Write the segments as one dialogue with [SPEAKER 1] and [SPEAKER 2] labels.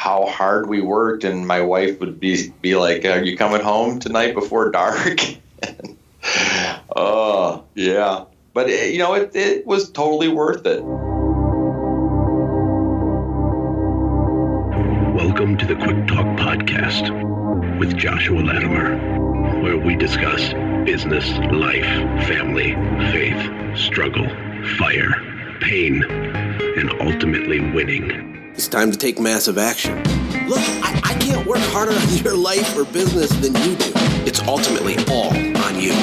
[SPEAKER 1] how hard we worked, and my wife would be like, "Are you coming home tonight before dark?" Oh, yeah. But it was totally worth it.
[SPEAKER 2] Welcome to the Quick Talk Podcast with Joshua Latimer, where we discuss business, life, family, faith, struggle, fire, pain, and ultimately winning.
[SPEAKER 3] It's time to take massive action. Look, I can't work harder on your life or business than you do. It's ultimately all on you.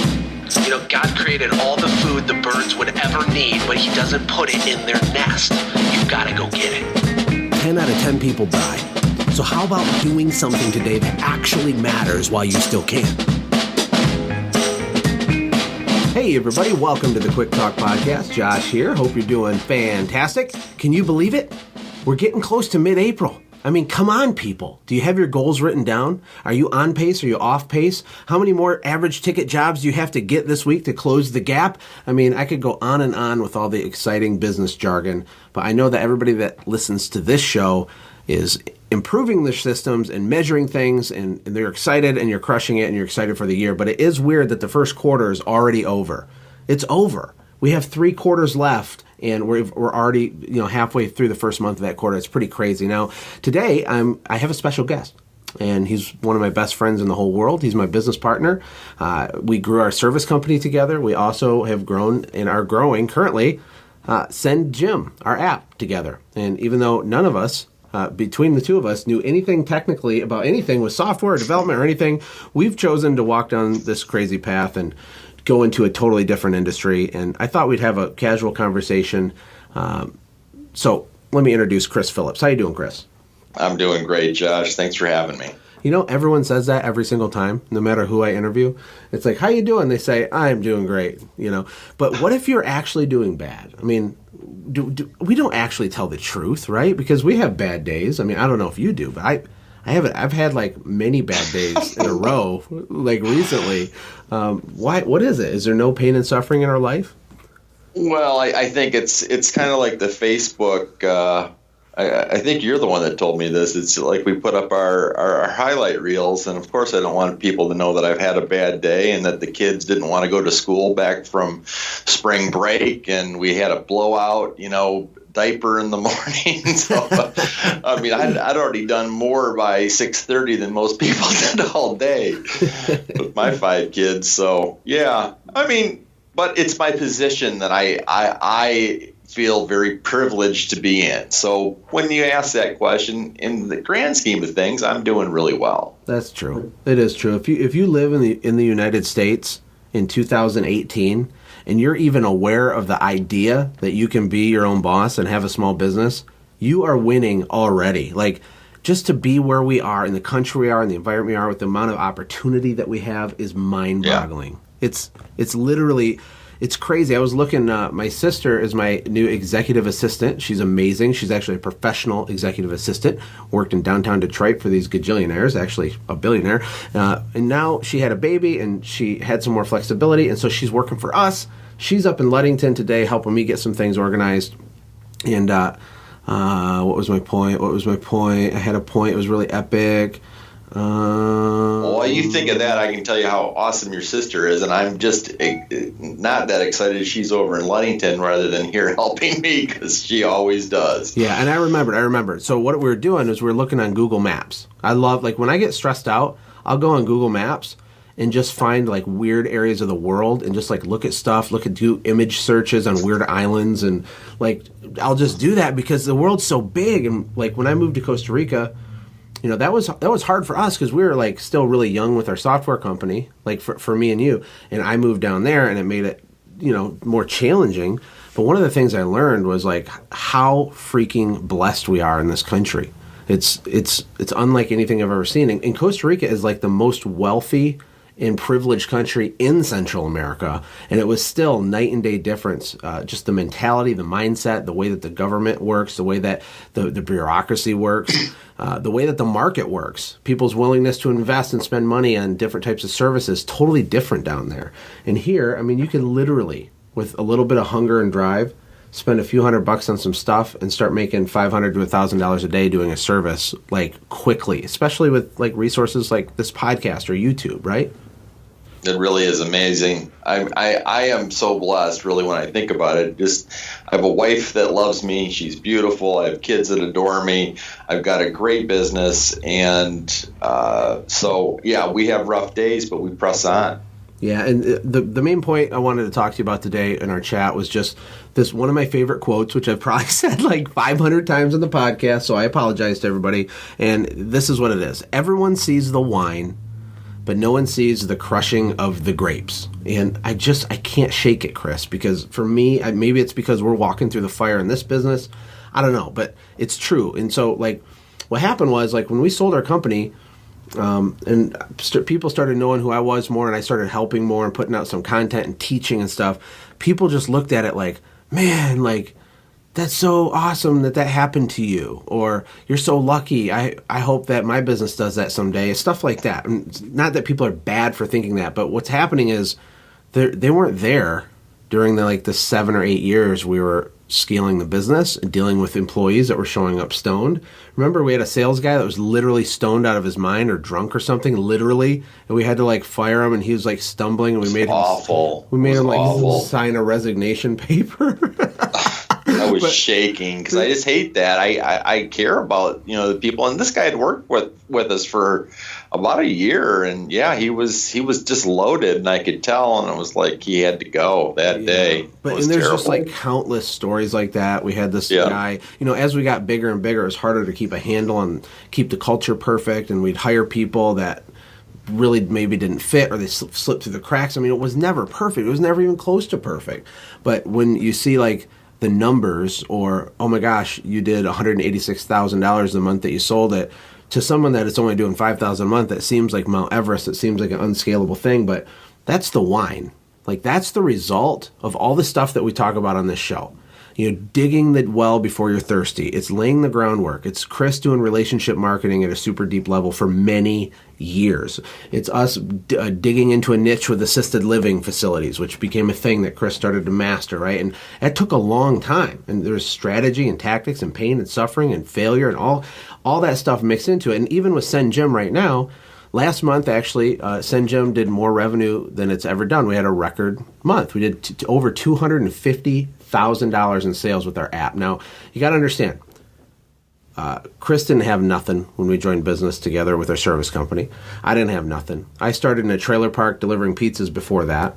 [SPEAKER 4] God created all the food the birds would ever need, but he doesn't put it in their nest. You've got to go get it.
[SPEAKER 3] 10 out of 10 people die. So how about doing something today that actually matters while you still can? Hey everybody, welcome to the Quick Talk Podcast. Josh here. Hope you're doing fantastic. Can you believe it? We're getting close to mid-April. I mean, come on, people. Do you have your goals written down? Are you on pace? Are you off pace? How many more average ticket jobs do you have to get this week to close the gap? I mean, I could go on and on with all the exciting business jargon, but I know that everybody that listens to this show is improving their systems and measuring things, and they're excited, and you're crushing it, and you're excited for the year. But it is weird that the first quarter is already over. It's over. We have 3 quarters left, and we're already halfway through the first month of that quarter. It's pretty crazy. Now, today I have a special guest, and he's one of my best friends in the whole world. He's my business partner. We grew our service company together. We also have grown and are growing currently Send Jim, our app, together. And even though none of us, between the two of us, knew anything technically about anything with software development or anything, we've chosen to walk down this crazy path and go into a totally different industry. And I thought we'd have a casual conversation. So let me introduce Chris Phillips. How you doing, Chris?
[SPEAKER 1] I'm doing great, Josh. Thanks for having me.
[SPEAKER 3] Everyone says that every single time, no matter who I interview. It's like, how you doing? They say, I'm doing great, But what if you're actually doing bad? I mean, we don't actually tell the truth, right? Because we have bad days. I mean, I don't know if you do, but I've had like many bad days in a row, like recently. Why? What is it? Is there no pain and suffering in our life?
[SPEAKER 1] Well, I think it's kind of like the Facebook. I think you're the one that told me this. It's like we put up our highlight reels, and of course I don't want people to know that I've had a bad day and that the kids didn't want to go to school back from spring break, and we had a blowout, diaper in the morning. So, I mean, I'd already done more by 6:30 than most people did all day with my 5 kids. So, yeah, I mean, but it's my position that I feel very privileged to be in. So when you ask that question, in the grand scheme of things, I'm doing really well.
[SPEAKER 3] That's true. It is true. If you live in the United States in 2018, and you're even aware of the idea that you can be your own boss and have a small business, you are winning already. Like, just to be where we are, in the country we are, in the environment we are, with the amount of opportunity that we have is mind-boggling. Yeah. It's literally... It's crazy. I was looking, my sister is my new executive assistant. She's amazing. She's actually a professional executive assistant, worked in downtown Detroit for these gajillionaires, actually a billionaire. And now she had a baby and she had some more flexibility. And so she's working for us. She's up in Ludington today helping me get some things organized. And what was my point? I had a point. It was really epic.
[SPEAKER 1] Well, while you think of that, I can tell you how awesome your sister is, and I'm just not that excited she's over in Ludington rather than here helping me, because she always does.
[SPEAKER 3] Yeah, and I remembered. So what we were doing is we were looking on Google Maps. I love, like, when I get stressed out, I'll go on Google Maps and just find like weird areas of the world and just like look at do image searches on weird islands, and like I'll just do that because the world's so big. And like when I moved to Costa Rica, that was hard for us because we were like still really young with our software company, like for me and you. And I moved down there, and it made it, more challenging. But one of the things I learned was like how freaking blessed we are in this country. It's unlike anything I've ever seen. And Costa Rica is like the most wealthy and privileged country in Central America, and it was still night and day difference. Just the mentality, the mindset, the way that the government works, the way that the bureaucracy works, the way that the market works, people's willingness to invest and spend money on different types of services, totally different down there. And here, I mean, you can literally, with a little bit of hunger and drive, spend a few $100 on some stuff and start making $500 to $1,000 a day doing a service like quickly, especially with like resources like this podcast or YouTube, right?
[SPEAKER 1] It really is amazing. I am so blessed, really, when I think about it. Just, I have a wife that loves me. She's beautiful. I have kids that adore me. I've got a great business. And so, yeah, we have rough days, but we press on.
[SPEAKER 3] Yeah, and the main point I wanted to talk to you about today in our chat was just this one of my favorite quotes, which I've probably said like 500 times in the podcast, so I apologize to everybody. And this is what it is. Everyone sees the wine, but no one sees the crushing of the grapes. And I can't shake it, Chris, because for me, maybe it's because we're walking through the fire in this business. I don't know, but it's true. And so, like, what happened was, like, when we sold our company, people started knowing who I was more, and I started helping more and putting out some content and teaching and stuff, people just looked at it like, man, like, that's so awesome that happened to you, or you're so lucky. I hope that my business does that someday. Stuff like that. And not that people are bad for thinking that, but what's happening is they weren't there during the 7 or 8 years we were scaling the business and dealing with employees that were showing up stoned. Remember, we had a sales guy that was literally stoned out of his mind or drunk or something, literally, and we had to fire him, and he was stumbling, and we made him
[SPEAKER 1] awful.
[SPEAKER 3] We made him
[SPEAKER 1] awful.
[SPEAKER 3] Sign a resignation paper.
[SPEAKER 1] I was shaking because I just hate that. I care about the people, and this guy had worked with us for about a year, and yeah, he was just loaded, and I could tell, and it was like he had to go that day.
[SPEAKER 3] But
[SPEAKER 1] it was
[SPEAKER 3] and there's
[SPEAKER 1] terrible.
[SPEAKER 3] just countless stories like that. We had this guy, as we got bigger and bigger, it was harder to keep a handle and keep the culture perfect, and we'd hire people that really maybe didn't fit, or they slipped through the cracks. I mean, it was never perfect. It was never even close to perfect. But when you see the numbers, or, oh my gosh, you did $186,000 a month that you sold it, to someone that is only doing $5,000 a month, that seems like Mount Everest. It seems like an unscalable thing, but that's the wine. That's the result of all the stuff that we talk about on this show. Digging the well before you're thirsty. It's laying the groundwork. It's Chris doing relationship marketing at a super deep level for many years. It's us digging into a niche with assisted living facilities, which became a thing that Chris started to master, right? And it took a long time. And there's strategy and tactics and pain and suffering and failure and all that stuff mixed into it. And even with Send Gym right now, last month, actually, Send Gym did more revenue than it's ever done. We had a record month. We did over $250,000 in sales with our app. Now, you got to understand, Chris didn't have nothing when we joined business together with our service company. I didn't have nothing. I started in a trailer park delivering pizzas before that.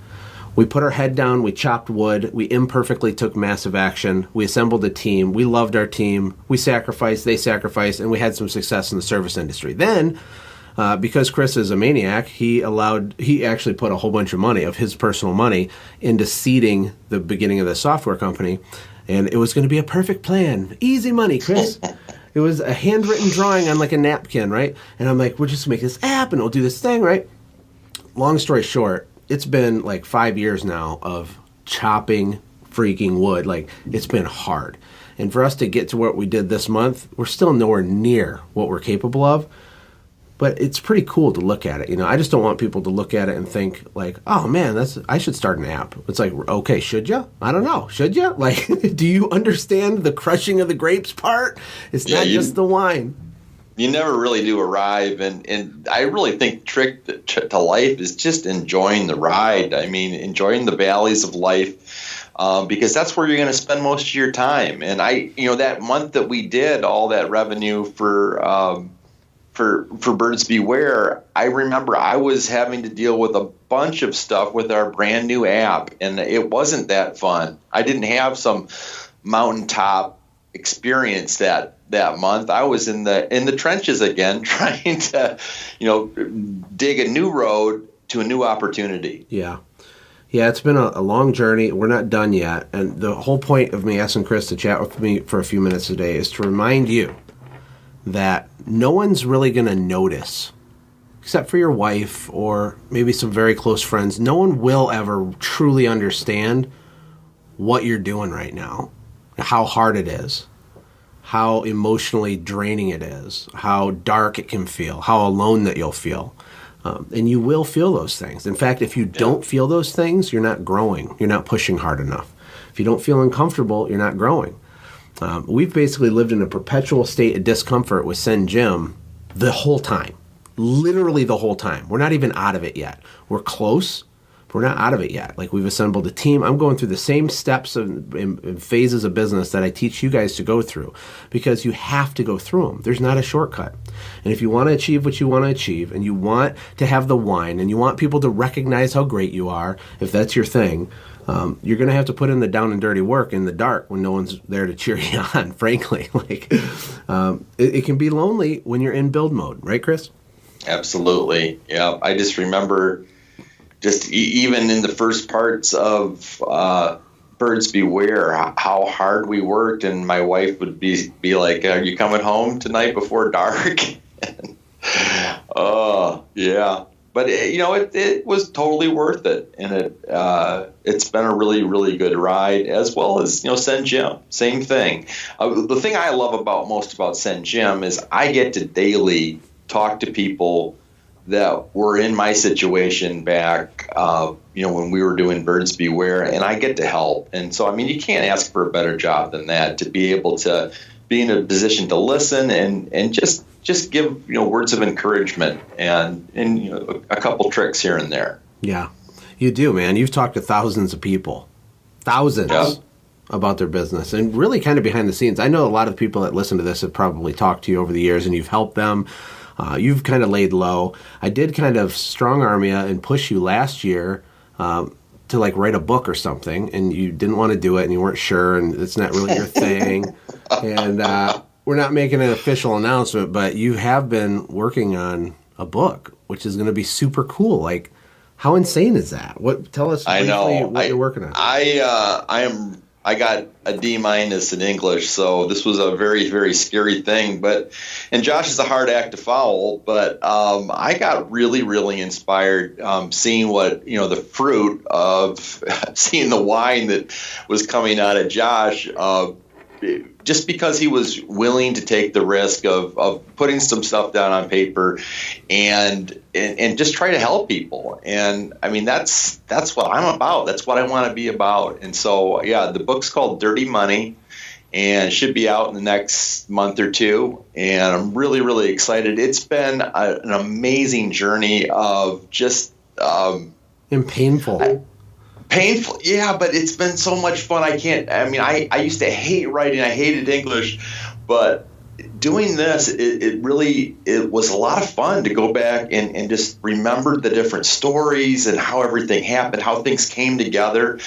[SPEAKER 3] We put our head down, we chopped wood, we imperfectly took massive action, we assembled a team, we loved our team, we sacrificed, they sacrificed, and we had some success in the service industry. Then, because Chris is a maniac, he actually put a whole bunch of money, of his personal money, into seeding the beginning of the software company. And it was going to be a perfect plan. Easy money, Chris. It was a handwritten drawing on a napkin, right? And I'm like, we'll just make this app and we'll do this thing, right? Long story short, it's been 5 years now of chopping freaking wood. It's been hard. And for us to get to what we did this month, we're still nowhere near what we're capable of. But it's pretty cool to look at it. I just don't want people to look at it and think oh man, I should start an app. It's okay, should you? I don't know. Should you? Do you understand the crushing of the grapes part? It's not just the wine.
[SPEAKER 1] You never really do arrive. And I really think trick to life is just enjoying the ride. I mean, enjoying the valleys of life. Because that's where you're going to spend most of your time. And that month that we did all that revenue for Birds Beware, I remember I was having to deal with a bunch of stuff with our brand new app, and it wasn't that fun. I didn't have some mountaintop experience that month. I was in the trenches again, trying to, dig a new road to a new opportunity.
[SPEAKER 3] Yeah, it's been a long journey. We're not done yet, and the whole point of me asking Chris to chat with me for a few minutes today is to remind you that no one's really going to notice, except for your wife or maybe some very close friends. No one will ever truly understand what you're doing right now, how hard it is, how emotionally draining it is, how dark it can feel, how alone that you'll feel. And you will feel those things. In fact, if you don't feel those things, you're not growing. You're not pushing hard enough. If you don't feel uncomfortable, you're not growing. We've basically lived in a perpetual state of discomfort with Send Jim the whole time. Literally the whole time. We're not even out of it yet. We're close, but we're not out of it yet. Like, we've assembled a team. I'm going through the same steps and phases of business that I teach you guys to go through, because you have to go through them. There's not a shortcut. And if you want to achieve what you want to achieve, and you want to have the wine, and you want people to recognize how great you are, if that's your thing, you're going to have to put in the down and dirty work in the dark when no one's there to cheer you on, frankly. It can be lonely when you're in build mode. Right, Chris?
[SPEAKER 1] Absolutely. Yeah. I just remember even in the first parts of Birds Beware, how hard we worked, and my wife would be like, "Are you coming home tonight before dark?" Oh, yeah. But it was totally worth it, and it's been a really, really good ride, as well as Send Jim, same thing. The thing I love most about Send Jim is I get to daily talk to people that were in my situation back, when we were doing Birds Beware, and I get to help. And so, you can't ask for a better job than that, to be able to be in a position to listen and just give words of encouragement and a couple tricks here and there.
[SPEAKER 3] Yeah, you do, man. You've talked to thousands of people, about their business, and really kind of behind the scenes. I know a lot of people that listen to this have probably talked to you over the years, and you've helped them. You've kind of laid low. I did kind of strong arm you and push you last year to write a book or something, and you didn't want to do it, and you weren't sure, and it's not really your thing. And we're not making an official announcement, but you have been working on a book, which is going to be super cool. Like, how insane is that? Tell us briefly what you're working on.
[SPEAKER 1] I got a D- in English, so this was a very, very scary thing. And Josh is a hard act to follow, but I got really, really inspired seeing what, the fruit of seeing the wine that was coming out of Josh, just because he was willing to take the risk of putting some stuff down on paper and just try to help people. And that's what I'm about. That's what I want to be about. And so, yeah, the book's called Dirty Money, and it should be out in the next month or two. And I'm really, really excited. It's been an amazing journey of just
[SPEAKER 3] and painful.
[SPEAKER 1] Painful, yeah, but it's been so much fun. I used to hate writing. I hated English, but doing this, it was a lot of fun to go back and just remember the different stories and how everything happened, how things came together.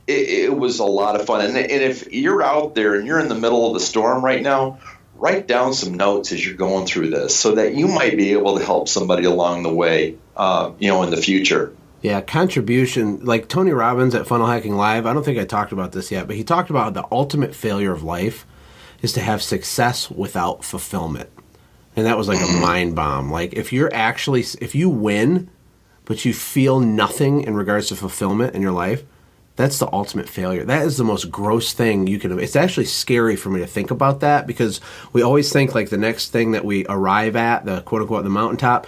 [SPEAKER 1] It was a lot of fun. And if you're out there and you're in the middle of the storm right now, write down some notes as you're going through this, so that you might be able to help somebody along the way, in the future.
[SPEAKER 3] Yeah, contribution, like Tony Robbins at Funnel Hacking Live, I don't think I talked about this yet, but he talked about the ultimate failure of life is to have success without fulfillment. And that was like a mind bomb. Like, if you win, but you feel nothing in regards to fulfillment in your life, that's the ultimate failure. That is the most gross thing you can. It's actually scary for me to think about that, because we always think like the next thing that we arrive at, the quote unquote, the mountaintop,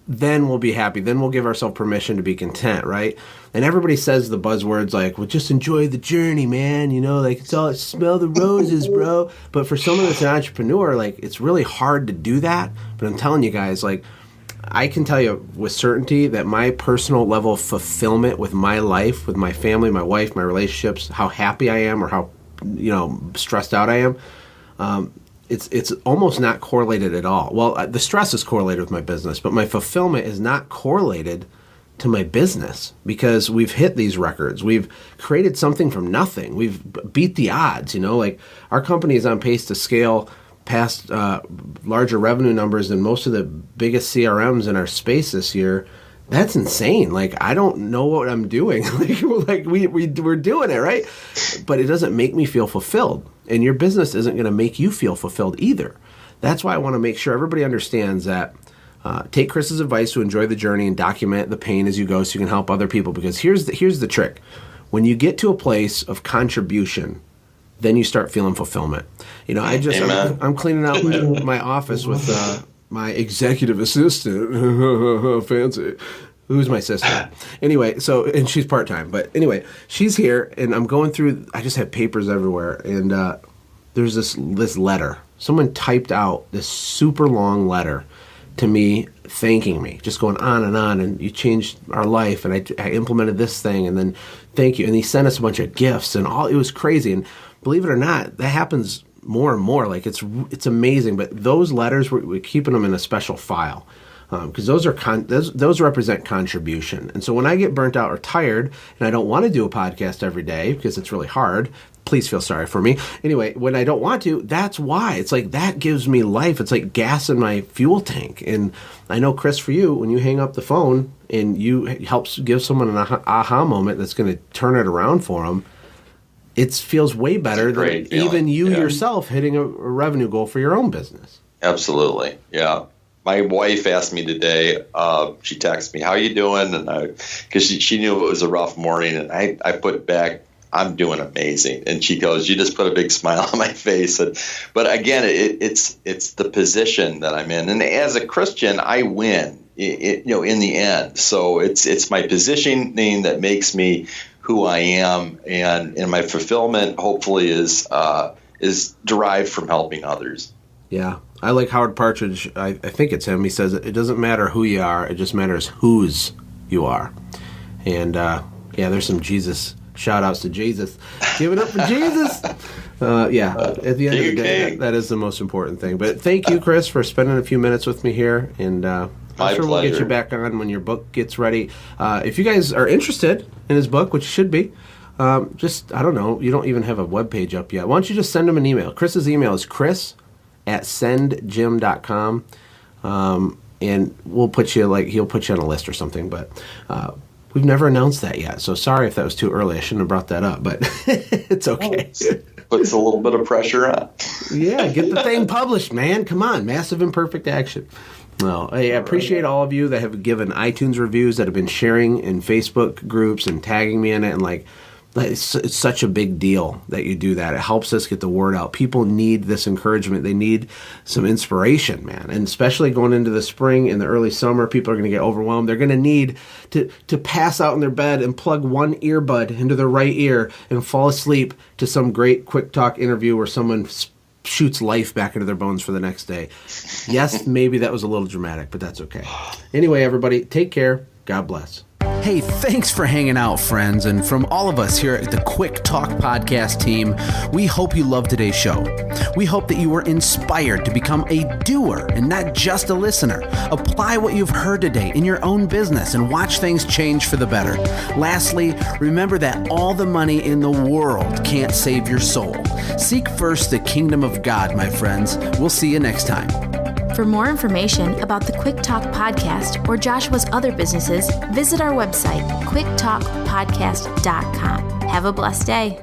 [SPEAKER 3] then we'll be happy. Then we'll give ourselves permission to be content, right? And everybody says the buzzwords like, well, just enjoy the journey, man. It's all smell the roses, bro. But for someone that's an entrepreneur, it's really hard to do that. But I'm telling you guys, I can tell you with certainty that my personal level of fulfillment with my life, with my family, my wife, my relationships, how happy I am or how, stressed out I am, it's almost not correlated at all. Well, the stress is correlated with my business, but my fulfillment is not correlated to my business, because we've hit these records. We've created something from nothing. We've beat the odds, Our company is on pace to scale past larger revenue numbers than most of the biggest CRMs in our space this year. That's insane. I don't know what I'm doing. We're doing it, right? But it doesn't make me feel fulfilled. And your business isn't going to make you feel fulfilled either. That's why I want to make sure everybody understands that. Take Chris's advice to enjoy the journey and document the pain as you go, so you can help other people. Because here's the trick. When you get to a place of contribution, then you start feeling fulfillment. I'm cleaning out my office with my executive assistant, fancy, Who's my sister? Anyway, and she's part-time. But anyway, she's here, and I'm going through, I just have papers everywhere, and there's this letter. Someone typed out this super long letter to me, thanking me, just going on, and you changed our life, and I implemented this thing, and then thank you. And he sent us a bunch of gifts, and it was crazy. And believe it or not, that happens more and more. Like, it's amazing. But those letters, we're keeping them in a special file. Because those represent contribution. And so when I get burnt out or tired and I don't want to do a podcast every day because it's really hard, please feel sorry for me. Anyway, when I don't want to, that's why. It's like that gives me life. It's like gas in my fuel tank. And I know, Chris, for you, when you hang up the phone and you helps give someone an aha moment that's going to turn it around for them, it feels way better than even you yourself hitting a revenue goal for your own business.
[SPEAKER 1] Absolutely. Yeah. My wife asked me today, she texted me, how you doing? And because she knew it was a rough morning, and I put back, I'm doing amazing. And she goes, you just put a big smile on my face. But again, it's the position that I'm in. And as a Christian, I win, in the end. So it's my positioning that makes me who I am. And my fulfillment hopefully is derived from helping others.
[SPEAKER 3] Yeah. I like Howard Partridge. I think it's him. He says it doesn't matter who you are. It just matters whose you are. And, there's some Jesus shout-outs to Jesus. Give it up for Jesus. At the end of the day, that is the most important thing. But thank you, Chris, for spending a few minutes with me here. And I'm sure we'll get you back on when your book gets ready. If you guys are interested in his book, which you should be, I don't know, you don't even have a webpage up yet. Why don't you just send him an email? Chris's email is chris@sendjim.com, and he'll put you on a list or something, but we've never announced that yet, so sorry if that was too early. I shouldn't have brought that up, but it's okay.
[SPEAKER 1] Puts a little bit of pressure on.
[SPEAKER 3] Yeah, get the thing published, man. Come on, massive imperfect action. Well, I appreciate all of you that have given iTunes reviews, that have been sharing in Facebook groups and tagging me in it, and it's such a big deal that you do that. It helps us get the word out. People need this encouragement. They need some inspiration, man. And especially going into the spring and the early summer, people are going to get overwhelmed. They're going to need to pass out in their bed and plug one earbud into their right ear and fall asleep to some great quick talk interview where someone shoots life back into their bones for the next day. Yes, maybe that was a little dramatic, but that's okay. Anyway, everybody, take care. God bless. Hey, thanks for hanging out, friends. And from all of us here at the Quick Talk Podcast team, we hope you loved today's show. We hope that you were inspired to become a doer and not just a listener. Apply what you've heard today in your own business and watch things change for the better. Lastly, remember that all the money in the world can't save your soul. Seek first the kingdom of God, my friends. We'll see you next time.
[SPEAKER 5] For more information about the Quick Talk Podcast or Joshua's other businesses, visit our website, quicktalkpodcast.com. Have a blessed day.